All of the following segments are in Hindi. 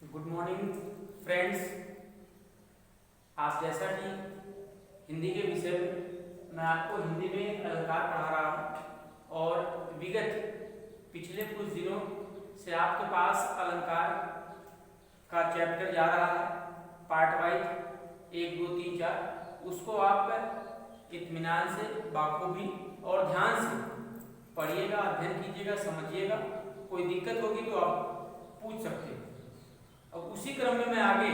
Good morning friends. आज जैसा कि हिंदी के विषय में मैं आपको हिंदी में अलंकार पढ़ा रहा हूँ और विगत पिछले कुछ दिनों से आपके पास अलंकार का चैप्टर जा रहा है, पार्ट वाइज 1, 2, 3, 4। उसको आप इत्मीनान से, बाखूबी और ध्यान से पढ़िएगा, अध्ययन कीजिएगा, समझिएगा। कोई दिक्कत होगी तो आप पूछ सकते हैं। अब उसी क्रम में मैं आगे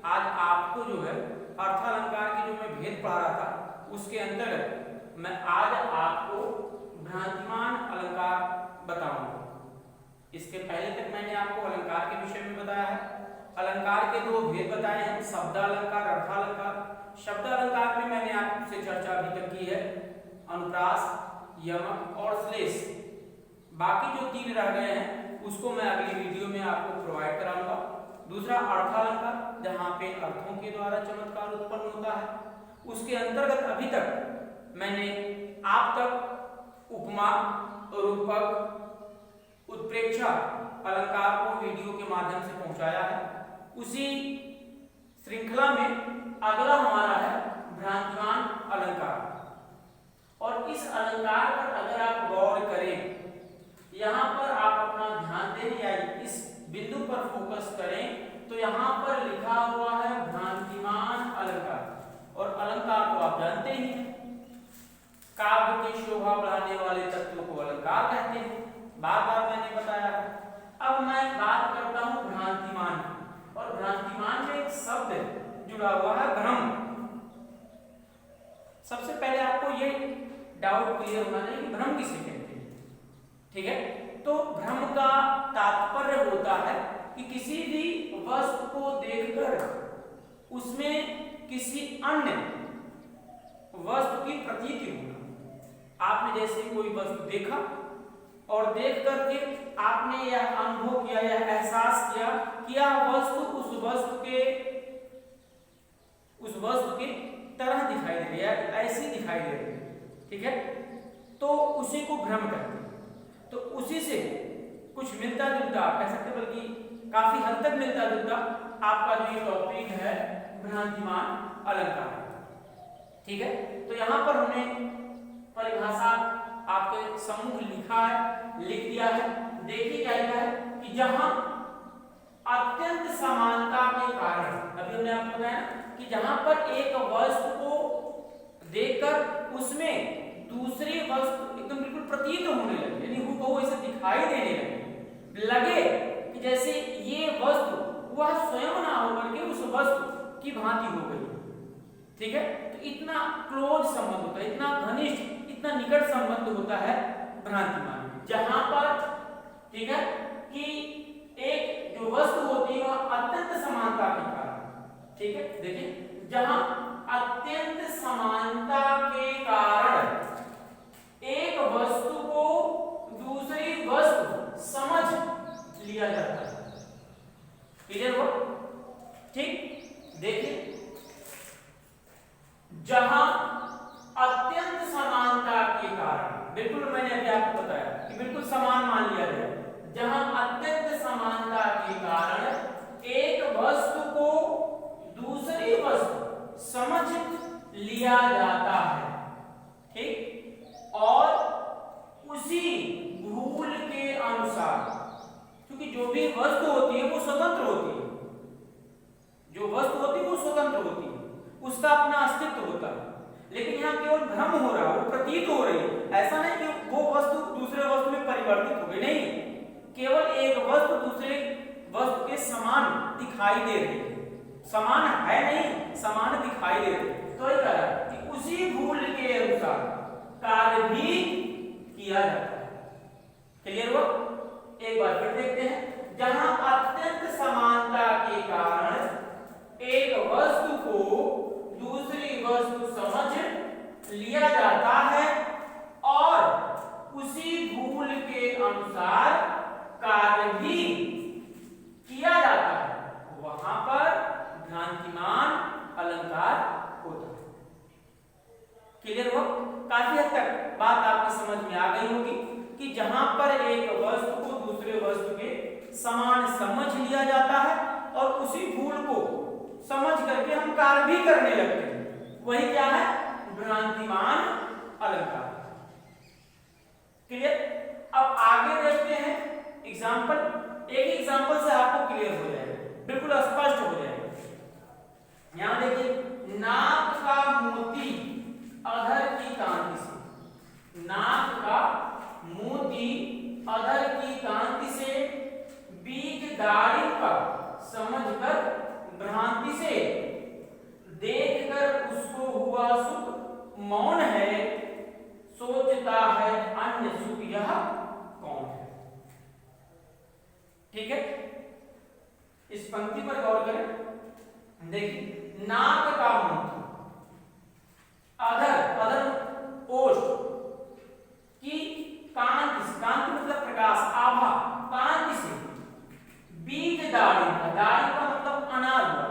आज आपको जो है अर्थालंकार की जो मैं भेद पढ़ा रहा था उसके अंतर्गत मैं आज आपको भ्रांतिमान अलंकार बताऊंगा। इसके पहले तक मैंने आपको अलंकार के विषय में बताया है। अलंकार के दो भेद बताए हैं, शब्दालंकार, अर्थालंकार। शब्दालंकार में मैंने आपसे चर्चा अभी तक की है, अनुप्रास, यमक और श्लेष। बाकी जो 3 रह गए हैं उसको मैं अगली वीडियो में आपको प्रोवाइड कराऊंगा। दूसरा अर्थालंकार, जहाँ पे अर्थों के द्वारा चमत्कार उत्पन्न होता है। उसके अंतर्गत अभी तक मैंने आप तक उपमा, रूपक, उत्प्रेक्षा अलंकार को वीडियो के माध्यम से पहुंचाया है। उसी श्रृंखला में अगला हमारा है भ्रांतिमान अलंकार। और इस अलंकार पर अगर आप गौर करें, यहाँ पर आप अपना ध्यान दें या इस बिंदु पर फोकस करें तो यहाँ पर लिखा हुआ है भ्रांतिमान अलंकार। और अलंकार तो आप जानते ही हैं, काव्य की शोभा बढ़ाने वाले तत्वों को अलंकार कहते हैं। बार बार मैंने बताया है। अब मैं बात करता हूँ भ्रांतिमान की, और भ्रांतिमान में एक शब्द जुड़ा हुआ है, भ्रम। सबसे पहले आपको ये डाउट क्लियर होना चाहिए कि भ्रम किसे कहते हैं। ठीक है, तो भ्रम का तात्पर्य होता है कि किसी भी वस्तु को देखकर उसमें किसी अन्य वस्तु की प्रतीति होना। आपने जैसे कोई वस्तु देखा और देख करके आपने यह अनुभव किया, यह एहसास किया कि यह वस्तु उस वस्तु के तरह दिखाई दे रही है, ऐसी दिखाई दे रही है। ठीक है, तो उसी को भ्रम कहते हैं। तो उसी से कुछ मिलता जुलता कह सकते, बल्कि काफी हद तक मिलता जुलता आपका जो ये टॉपिक है भ्रांतिमान अलंकार। ठीक है, तो यहाँ पर हमने परिभाषा आपके सम्मुख लिखा है, लिख दिया है। देखिए क्या लिखा है कि जहां अत्यंत समानता के कारण, अभी हमने आपको बताया कि जहां पर एक वस्तु को देखकर उसमें दूसरी वस्तु एकदम बिल्कुल प्रतीत होने लगे, यानी वो ऐसे दिखाई देने लगे कि जैसे ये वस्तु वह स्वयं ना होकर के उस वस्तु की भांति हो गई। ठीक है, तो इतना क्लोज संबंध होता है, इतना घनिष्ठ, इतना निकट संबंध होता है भ्रांतिमान में। जहां पर ठीक है कि एक जो वस्तु होती है वह अत्यंत समानता के कारण, ठीक है, देखिए जहां अत्यंत समानता के कारण एक वस्तु को दूसरी वस्तु समझ लिया जाता है। क्लियर हो? ठीक, देखिए जहां अत्यंत समानता के कारण, बिल्कुल मैंने अभी आपको बताया कि बिल्कुल समान मान लिया जाए। जहां अत्यंत समानता के कारण एक वस्तु को दूसरी वस्तु समझ लिया जाता है। ठीक, और उसी भूल के अनुसार, क्योंकि जो भी वस्तु होती है वो स्वतंत्र होती है, जो वस्तु होती है वो स्वतंत्र होती है, उसका अपना अस्तित्व होता है। लेकिन यहाँ केवल भ्रम हो रहा है, वो प्रतीत हो रही है। ऐसा नहीं कि वो वस्तु दूसरे वस्तु में परिवर्तित हो गई, नहीं, केवल एक वस्तु दूसरे वस्तु के समान दिखाई दे रही है। समान है नहीं, समान दिखाई दे रही है। तो ये कह रहा है कि उसी भूल के अनुसार कार्य भी किया जाता है। क्लियर हुआ? एक बार फिर देखते हैं। जहां अत्यंत समानता के कारण एक वस्तु को दूसरी वस्तु समझ लिया जाता है और उसी भूल के अनुसार कार्य भी किया जाता है, वहां पर भ्रांतिमान अलंकार होता है। क्लियर हो? काफी हद तक बात आपकी समझ में आ गई होगी कि जहां पर एक वस्तु को दूसरे वस्तु के समान समझ लिया जाता है और उसी भूल को समझ करके हम कार्य भी करने लगते हैं। वही क्या है? भ्रांतिमान अलंकार। क्लियर? अब आगे देखते हैं एग्जाम्पल। एक एग्जाम्पल से आपको क्लियर हो जाएगा, बिल्कुल स्पष्ट हो जाएगा। यहां देखिए, नाक का मोती अधर की कांति से, नाक का मोती अधर की कांति से, बीज दाढ़ी पर समझकर भ्रांति से, देखकर उसको हुआ सुख मौन है, सोचता है अन्य सुख यह कौन है। ठीक है, इस पंक्ति पर गौर करें। देखिए, नाक का मोती, अधर, अधर ओष्ठ की कांति, कांति मतलब प्रकाश, आभा, कांति से, बीज दाढ़ी, दाढ़ी का मतलब अनार हुआ,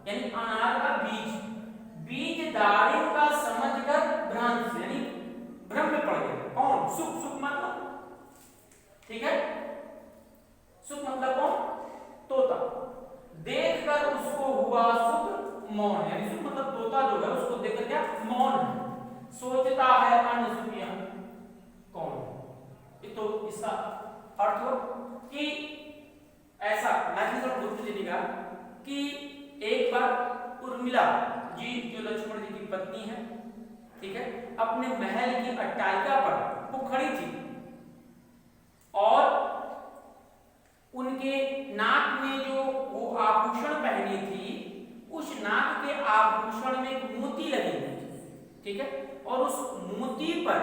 यानी अनार का बीज, बीज दाढ़ी का समझकर भ्रांति से, यानी भ्रम में पड़ गए। कौन? सुख, सुख मतलब, ठीक है, सुख मतलब कौन? तोता। देखकर उसको हुआ सुख मौन, यानी सुख मतलब तोता जो है उसको देखकर क्या? मौन है, सोचता है अन्य सुख यह कौन है। तो इसका अर्थ हो कि ऐसा मैथिली बुद्ध जी ने कहा कि एक बार उर्मिला जी जो लक्ष्मण जी की पत्नी है, ठीक है, अपने महल की अट्टालिका पर वो खड़ी थी और उनके नाक में जो वो आभूषण पहनी थी, उस नाक के आभूषण में एक मोती लगी हुई थी, ठीक है, और उस मोती पर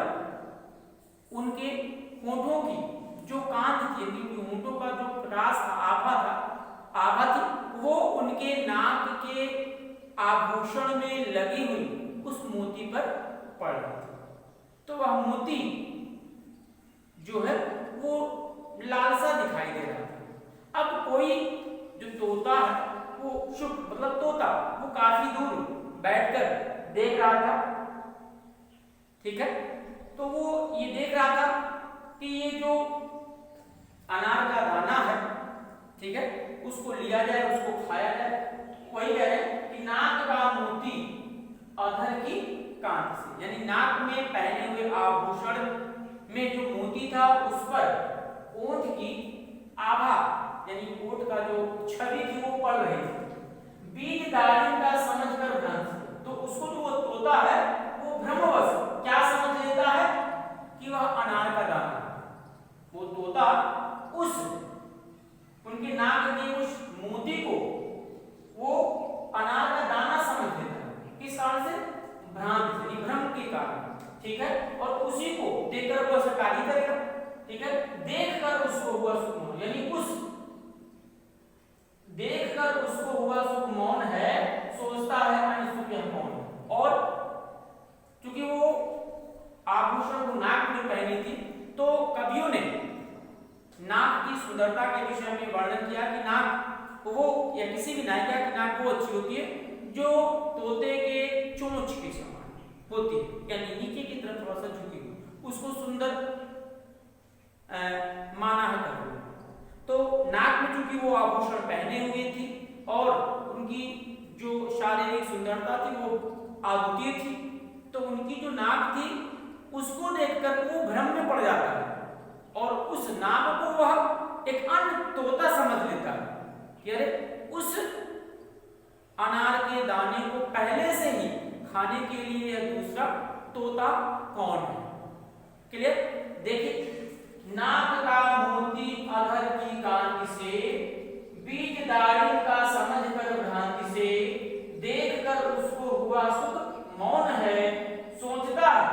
उनके होठों की जो कांति थी, उनके होठों का जो प्रकाश था, आभा थी, वो उनके नाक के आभूषण में लगी हुई उस मोती पर पड़ रहा था। तो वह मोती जो है वो लालसा दिखाई दे रहा था। अब कोई जो तोता है, वो शुभ मतलब तोता, वो काफी दूर बैठकर देख रहा था, ठीक है, तो वो ये देख रहा था कि ये जो अनार का दाना है, ठीक है, उसको लिया जाए, उसको खाया जाए। वही कह रहे हैं कि नाक का मोती अधर की कांति से, यानी नाक में पहने हुए आभूषण में जो मोती था उस पर ओठ की आभा, यानी ओठ का जो छवि थी वो पड़ रही थी। बीज दाढ़ी का समझकर भ्रांति, तो उसको जो वो तोता है वो भ्रमवश क्या समझ लेता है कि वह अनार का दाना है। वो तोता उस उनके नाक के उस मोती को वो अनार का दाना समझ लेता है। किस कारण से? भ्रांति, यानी भ्रम के कारण, ठीक है, और उसी को देखकर वो सरकारी करेगा, ठीक है, देखकर उसको हुआ सुख मौन, यानी उस देखकर उसको हुआ सुख मौन है, सोचता है अन्य सुख यह मौन। और क्योंकि वो आभूषण को नाक में पहनी थी, तो कवियों ने नाक की सुंदरता के विषय में वर्णन किया कि नाक वो या किसी भी नायिका की नाक वो अच्छी होती है जो तोते के चोंच के समान होती है, यानी नीचे की तरफ थोड़ा सा झुकी हुई, उसको सुंदर माना है। तो नाक में चूंकि वो आभूषण पहने हुए थी और उनकी जो शारीरिक सुंदरता थी वो अद्वितीय थी, तो उनकी जो नाक थी उसको देखकर वो भ्रम में पड़ जाता है और उस नाक को वह एक अन्य तोता समझ लेता है कि अरे उस अनार के दाने को पहले से ही खाने के लिए यह दूसरा तोता कौन है। क्लियर? देखिए, नाक का मोती अधर की कांति से, बीज दाढ़ी का समझकर भ्रांति से, देखकर उसको हुआ सुख मौन है, सोचता है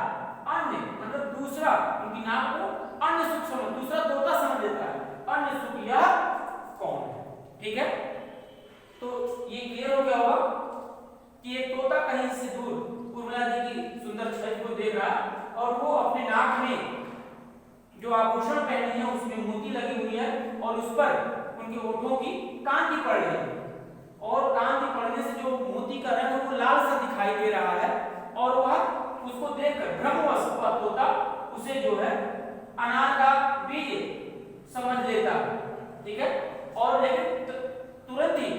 अन्य मतलब दूसरा, उनकी नाक को अन्य सुख समझ, दूसरा तोता समझ लेता है, अन्य सुख यह कौन है। ठीक है, तो ये क्लियर हो गया होगा कि एक तोता कहीं से दूर उर्मिला जी की सुंदर छवि को देख रहा और वो अपने नाक में जो आभूषण पहनी है उसमें मोती लगी हुई है और उस पर उनके होठों की कांति पड़ रही है और कांति पड़ने से जो मोती का रंग है वो लाल सा दिखाई दे रहा है और वह उसको देखकर भ्रमवश हुआ तोता उसे जो है अनार का बीज समझ लेता। ठीक है, और लेकिन तुरंत ही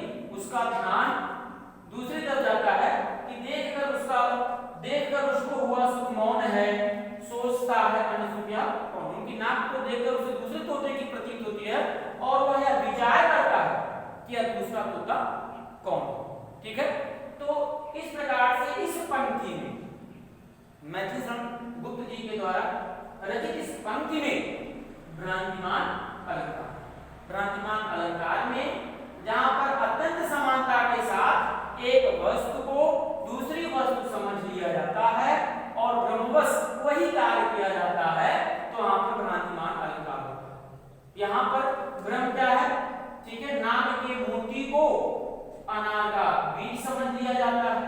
कौन। ठीक है, तो इस प्रकार से इस पंक्ति में मैथिलीशरण गुप्त जी के द्वारा रचित इस पंक्ति में भ्रांतिमान अलंकार में जहां पर अत्यंत समानता के साथ एक वस्तु को दूसरी वस्तु समझ लिया जाता है और ब्रह्मवश वही कार्य किया जाता है, तो वहां पर भ्रांतिमान अलंकार होता है। यहाँ पर ब्रह्म क्या है, ठीक है, नाग के मोती को अनार का बीज समझ लिया जाता है,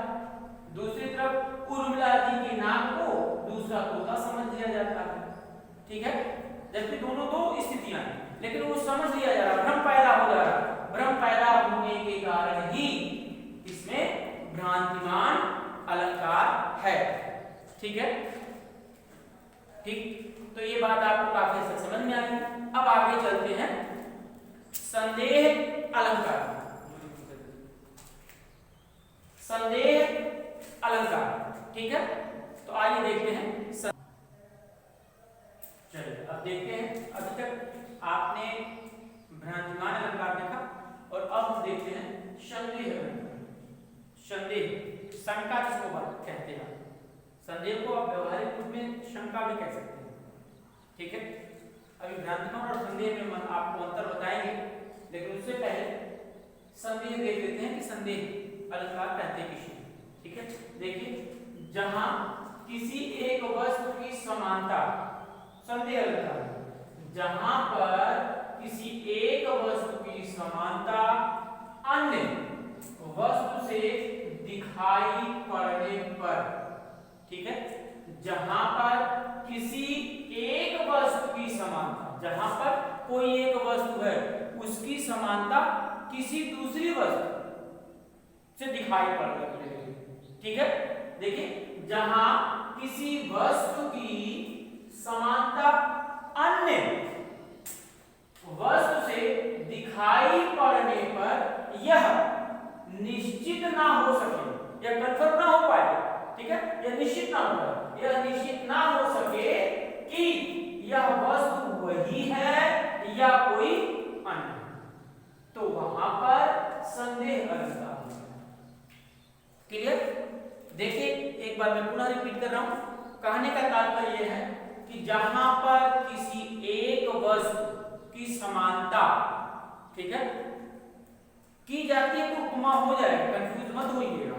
दूसरी तरफ उर्मिला जी के नाग को दूसरा तोता समझ लिया जाता है। ठीक है, जबकि दोनों दो स्थितियां हैं, लेकिन वो समझ लिया जा रहा, भ्रम पैदा हो जा रहा। भ्रम पैदा होने के कारण ही इसमें भ्रांतिमान अलंकार है। ठीक है, ठीक, तो ये बात आपको काफी हद तक समझ में आई। अब आगे चलते हैं संदेह अलंकार। संदेह अलंकार, ठीक है, तो आइए देखते हैं। चलिए अब देखते हैं, अभी तक आपने भ्रांतिमान अलंकार देखा और अब हम देखते हैं संदेह अलंकार। संदेह, शंका जिसको कहते हैं, संदेह को आप व्यवहारिक रूप में शंका भी कह सकते हैं। ठीक है, अभी भ्रांतिमान और संदेह में आपको अंतर बताएंगे, लेकिन उससे पहले संदेह देख लेते हैं कि संदेह अलंकार कहते हैं किसे। ठीक है, देखिए, जहां किसी एक वस्तु की समानता, संदेह अलंकार, जहां पर किसी एक वस्तु की समानता अन्य वस्तु से दिखाई पड़ने पर, ठीक है, जहां पर किसी एक वस्तु की समानता, जहां पर कोई एक वस्तु है उसकी समानता किसी दूसरी वस्तु से दिखाई पड़ रही है। ठीक है, देखिए, जहां किसी वस्तु की समानता अन्य वस्तु से दिखाई पड़ने पर यह निश्चित ना हो सके, यह कन्फर्म ना हो पाए, ठीक है, यह निश्चित ना हो पाए, यह निश्चित ना हो सके कि यह वस्तु वही है या कोई अन्य, तो वहां पर संदेह अलंकार। क्लियर? देखिए, एक बार मैं पुनः रिपीट कर रहा हूं, कहने का तात्पर्य यह है कि जहां पर किसी एक वस्तु की समानता, ठीक है, की जाती है, तो उपमा हो जाएगा, कंफ्यूज मत होइएगा,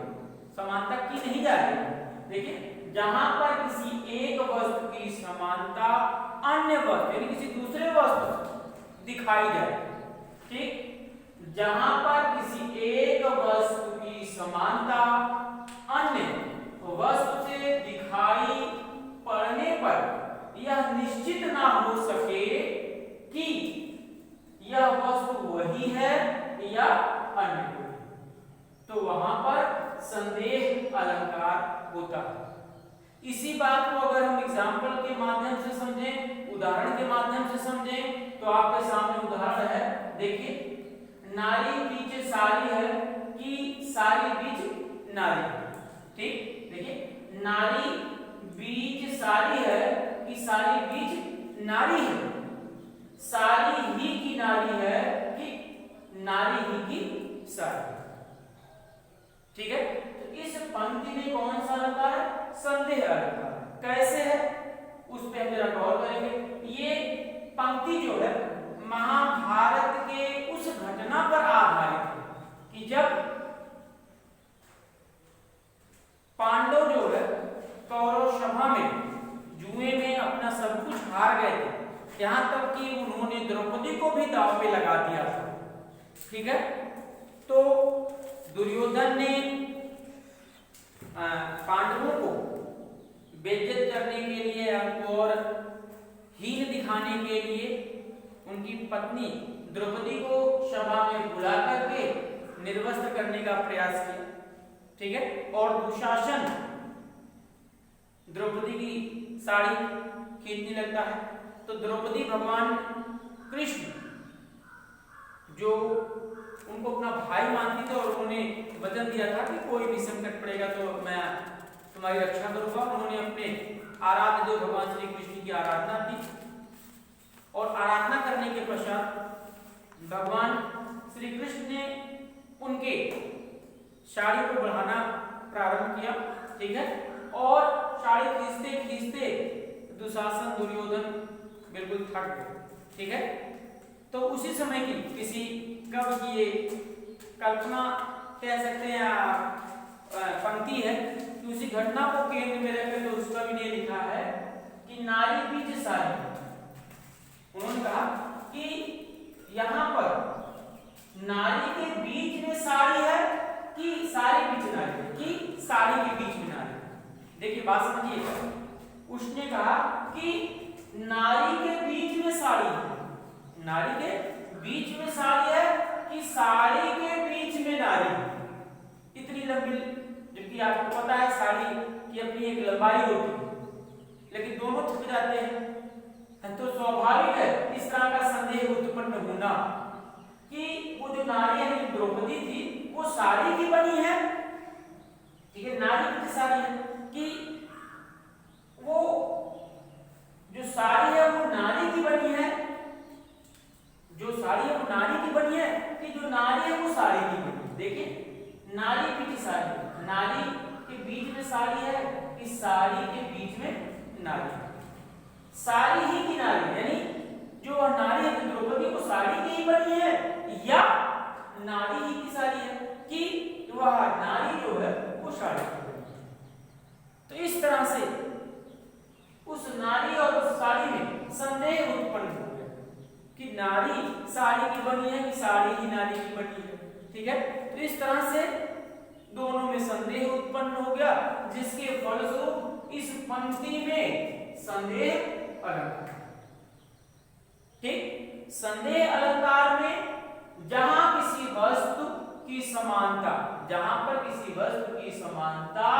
समानता की नहीं जा रही है। देखिए, जहां पर किसी एक वस्तु की समानता अन्य वस्तु यानी किसी दूसरे वस्तु से दिखाई जाए, ठीक, जहां पर किसी एक वस्तु की समानता अन्य वस्तु से दिखाई पड़ने पर यह निश्चित ना हो सके कि यह वस्तु वही है या अन्य कोई, तो वहां पर संदेह अलंकार होता है। इसी बात को अगर हम एग्जाम्पल के माध्यम से समझें, उदाहरण के माध्यम से समझें, तो आपके सामने उदाहरण है। देखिए, नारी बीच सारी है कि सारी बीच नारी है। ठीक, देखिए, नारी बीच सारी है कि सारी बीच नारी है, सारी ही की नारी है कि नारी ही की सारी। ठीक है, तो इस पंक्ति में कौन सा अलंकार है? संदेह अलंकार। कैसे है उस पे हम जरा गौर करेंगे। ये पंक्ति जो है महाभारत के उस घटना पर आधारित है कि जब पांडव जो है कौरव सभा में जुए में अपना सब कुछ हार गए थे, यहां तक कि उन्होंने द्रौपदी को भी दांव पे लगा दिया था। ठीक है, तो दुर्योधन ने पांडवों को बेइज्जत करने के लिए और हीन दिखाने के लिए उनकी पत्नी द्रौपदी को सभा में बुला करके निर्वस्त्र करने का प्रयास किया। ठीक है, और दुशासन द्रौपदी की साड़ी खींचने लगता है, तो द्रौपदी भगवान कृष्ण जो उनको अपना भाई मानती थी और उन्होंने वचन दिया था कि कोई भी संकट पड़ेगा तो मैं तुम्हारी रक्षा करूंगा, उन्होंने अपने आराध्य देव भगवान श्री कृष्ण की आराधना की और आराधना करने के पश्चात भगवान श्री कृष्ण ने उनके साड़ी को बढ़ाना प्रारंभ किया, ठीक है, और साड़ी खींचते खींचते दुशासन दुर्योधन बिल्कुल थक गए, ठीक है। तो उसी समय की किसी कवि की ये कल्पना कह सकते हैं पंक्ति है कि उसी घटना को केंद्र में रखकर तो उस कवि ने लिखा है कि नारी बीच साड़ी। उन्होंने कहा कि यहाँ पर नारी के बीच में साड़ी है कि साड़ी बीच नारी है, कि साड़ी के बीच में नारी है। देखिए बात समझिए, उसने कहा कि नारी के बीच में साड़ी है, नारी के बीच में साड़ी है कि साड़ी के बीच में नारी है। इतनी लंबी, जबकि आपको पता है साड़ी की अपनी एक लंबाई होती है, लेकिन दोनों थक जाते हैं, तो स्वाभाविक है इस तरह का संदेह उत्पन्न होना कि वो जो नारी है द्रौपदी थी वो साड़ी की बनी है, ठीक है, नारी की साड़ी है, कि वो जो साड़ी है वो नारी की बनी है, जो साड़ी है वो नारी की बनी है, कि जो नारी है वो साड़ी की बनी है। देखिए नारी की साड़ी, नारी के बीच में साड़ी है कि साड़ी के बीच में नारी है, साड़ी ही की नारी, यानी जो नारी है द्रौपदी को साड़ी की ही बनी है या नारी ही की साड़ी है कि वह नारी जो है वो साड़ी की बनी है। तो इस तरह से उस नारी और उस साड़ी में संदेह उत्पन्न हो गया कि नारी साड़ी की बनी है कि साड़ी ही नारी की बनी है, ठीक है। तो इस तरह से दोनों में संदेह उत्पन्न हो गया, जिसके फलस्वरूप इस पंक्ति में संदेह अलंकार, ठीक, संदेह अलंकार में जहां किसी वस्तु की समानता, जहां पर किसी वस्तु की समानता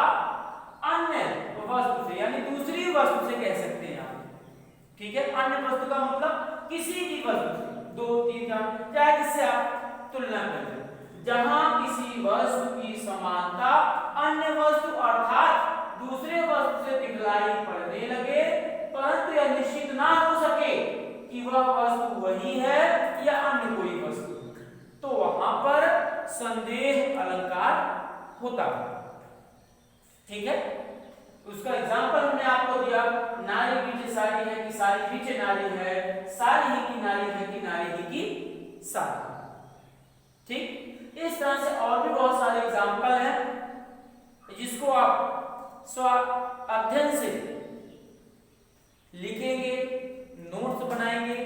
अन्य वस्तु से यानी दूसरी वस्तु से कह सकते हैं आप, ठीक है। अन्य वस्तु का मतलब किसी भी वस्तु से, दो तीन चाहे जिससे आप तुलना करें, जहां किसी वस्तु की समानता अन्य वस्तु अर्थात दूसरे वस्तु से दिखलाई पड़ने लगे, परंतु यह निश्चित ना हो सके कि वह वस्तु वही है या अन्य कोई वस्तु, तो वहां पर संदेह अलंकार होता है, ठीक है। उसका एग्जांपल हमने आपको दिया, नारी बीच साड़ी है कि साड़ी बीच नारी है, साड़ी ही की नारी है कि नारी ही की साड़ी, ठीक। इस तरह से और भी बहुत सारे एग्जांपल हैं जिसको आप स्व अध्ययन से लिखेंगे, नोट्स बनाएंगे,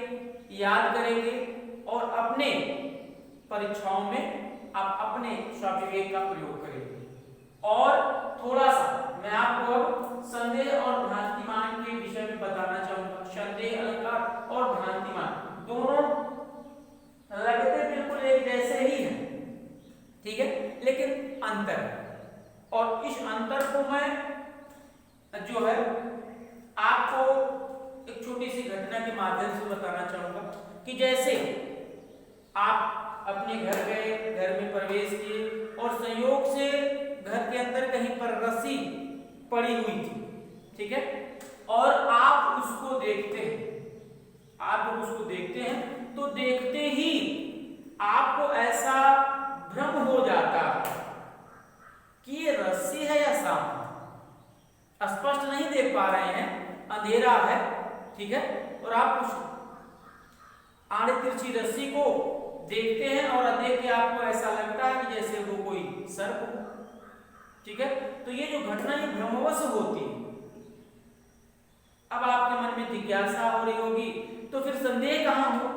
याद करेंगे और अपने परीक्षाओं में आप अपने स्वविवेक का प्रयोग करेंगे। और थोड़ा सा मैं आपको अब संदेह और भ्रांतिमान के विषय में बताना चाहूंगा। संदेह अलंकार और भ्रांतिमान दोनों लगते बिल्कुल एक जैसे ही हैं, ठीक है, लेकिन अंतर है, और इस अंतर को मैं जो है आपको एक छोटी सी घटना के माध्यम से बताना चाहूंगा कि जैसे आप अपने घर गए, घर में प्रवेश किए और संयोग से घर के अंदर कहीं पर रस्सी पड़ी हुई थी, ठीक है, और आप उसको देखते हैं, आप उसको देखते हैं तो देखते ही आपको ऐसा भ्रम हो जाता कि ये रस्सी है या सांप, स्पष्ट नहीं देख पा रहे हैं, अंधेरा है, ठीक है, और आप उस आड़े तिरछी रस्सी को देखते हैं और देख के आपको ऐसा लगता है कि जैसे वो कोई सर्प हो, ठीक है। तो ये जो घटना ये भ्रमवश होती है। अब आपके मन में जिज्ञासा हो रही होगी तो फिर संदेह कहां हो,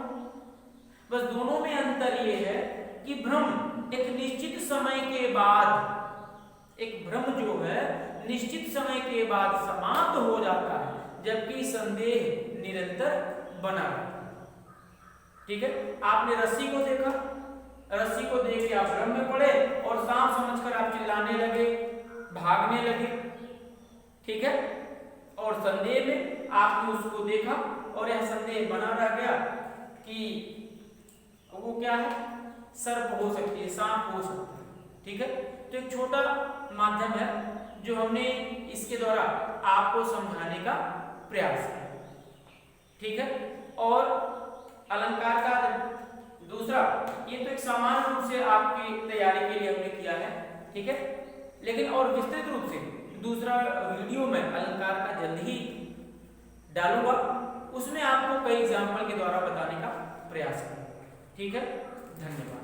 बस दोनों में अंतर ये है कि भ्रम एक निश्चित समय के बाद, एक भ्रम जो है निश्चित समय के बाद समाप्त हो जाता है, जबकि संदेह निरंतर बना रहता है, ठीक है। आपने रस्सी को देखा, रस्सी को देख के आप भ्रम में पड़े और सांप समझकर आप चिल्लाने लगे, भागने लगे, ठीक है, और संदेह में आपने उसको देखा और यह संदेह बना रह गया कि वो क्या है, सर्प हो सकती है, सांप हो सकती है, ठीक है। तो एक छोटा माध्यम है जो हमने इसके द्वारा आपको समझाने का प्रयास किया, ठीक है। और अलंकार का दूसरा, ये तो एक सामान्य रूप से आपकी तैयारी के लिए हमने किया है, ठीक है। लेकिन और विस्तृत रूप से दूसरा वीडियो में अलंकार का जल्द ही डालूंगा, उसमें आपको कई एग्जाम्पल के द्वारा बताने का प्रयास करूंगा। ठीक है, धन्यवाद।